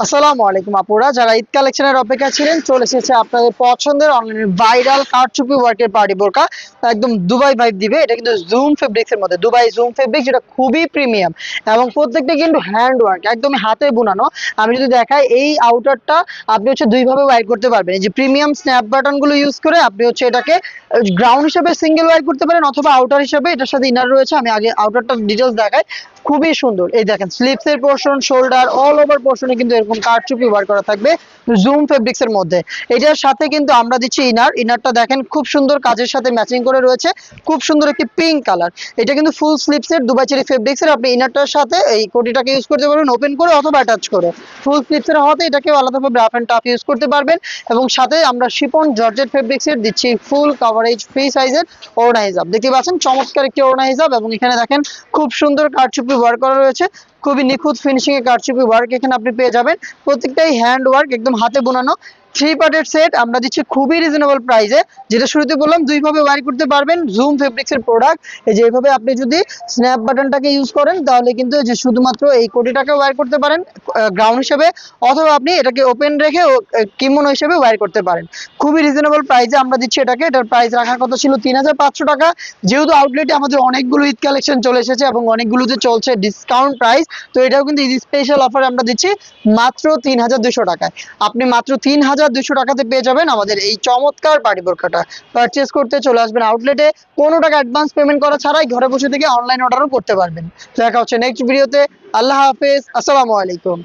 আসসালামু আলাইকুম আপুরা, যারা ঈদ কালেকশনের অপেক্ষা ছিলেন চলে এসেছে আপনাদের পছন্দের অনলাইনের ভাইরাল কারচুপি ওয়ার্কের পার্টি বোরকা। একদম দুবাই ভাইব দিবে। এটা কিন্তু জুম ফেব্রিক্স এর মধ্যে, দুবাই জুম ফেব্রিক্স, যেটা খুবই প্রিমিয়াম এবং প্রত্যেকটা কিন্তু হ্যান্ড ওয়ার্ক, একদমই হাতে বোনানো। আমি যদি দেখাই, এই আউটারটা আপনি দুইভাবে ওয়্যার করতে পারবেন। এই যে প্রিমিয়াম স্ন্যাপ বাটন গুলো ইউজ করে আপনি এটাকে গ্রাউন্ড হিসেবে সিঙ্গেল ওয়্যার করতে পারেন, অথবা আউটার হিসেবে এটার সাথে ইনার রয়েছে। আমি আগে আউটারটা ডিটেলস দেখাই। খুবই সুন্দর। এই দেখেন, স্লিপস এর পোর্শন, শোল্ডার, অল ওভার পোর্শনে কিন্তু এরকম কারচুপি ওয়ার্ক করা থাকবে জুম ফেব্রিক্স এর মধ্যে। এটার সাথে কিন্তু আমরা দিচ্ছি ইনারটা দেখেন খুব সুন্দর কাজের সাথে ম্যাচিং করে রয়েছে। খুব সুন্দর একটি পিঙ্ক কালার। এটা কিন্তু ফুল স্লিপস এর দুবাই চেরি ফেব্রিক্স এর। আপনি ইনারটার সাথে এই কোটিটাকে ইউজ করতে পারবেন ওপেন করে অথবা অ্যাটাচ করে। ফুল স্লিপস এর হতে এটাকে আলাদাভাবে রাফ এন্ড টাফ ইউজ করতে পারবেন। এবং সাথে আমরা শিফন জর্জেট ফেব্রিক্স এর দিচ্ছি ফুল কভারেজ ফ্রি সাইজের ওড়না হিজাব। দেখতে পাচ্ছেন চমৎকার একটি ওড়না হিজাব, এবং এখানে দেখেন খুব সুন্দর কারচুপি ওয়ার্ক করা রয়েছে। খুবই নিখুঁত ফিনিশিং এর কারচুপি ওয়ার্ক এখানে আপনি পেয়ে যাবেন। প্রত্যেকটাই হ্যান্ড ওয়ার্ক, একদম হাতে বোনানো। 3 পার্টের সেট আমরা দিচ্ছি খুবই রিজনেবল প্রাইসে। যেটা শুরুতে বললাম, দুইভাবে ওয়্যার করতে পারবেন জুম ফেব্রিক্স এর প্রোডাক্ট। এই যে এইভাবে আপনি যদি স্ন্যাপ বাটনটাকে ইউজ করেন তাহলে কিন্তু যে শুধুমাত্র এই কোটিটাকে ওয়্যার করতে পারেন গ্রাউন্ড হিসেবে, অথবা আপনি এটাকে ওপেন রেখে কিমোনো হিসেবে ওয়্যার করতে পারেন। খুবই রিজনেবল প্রাইসে আমরা দিচ্ছি এটাকে। এটার প্রাইস রাখার কথা ছিল 3500 টাকা। যেহেতু আউটলেটে আমাদের অনেকগুলো ঈদ কালেকশন চলে এসেছে এবং অনেকগুলোতে চলছে ডিসকাউন্ট প্রাইস, তো এটাও কিন্তু ঈদ স্পেশাল অফারে আমরা দিচ্ছি মাত্র 3200 টাকায়। আপনি মাত্র 3200 টাকাতে পেয়ে যাবেন আমাদের এই চমৎকার পার্টি বোরকাটা। পারচেস করতে চলে আসবেন আউটলেটে, কোনো টাকা অ্যাডভান্স পেমেন্ট করা ছাড়াই ঘরে বসে থেকে অনলাইন অর্ডারও করতে পারবেন। দেখা হচ্ছে নেক্সট ভিডিওতে। আল্লাহ হাফেজ, আসসালামু আলাইকুম।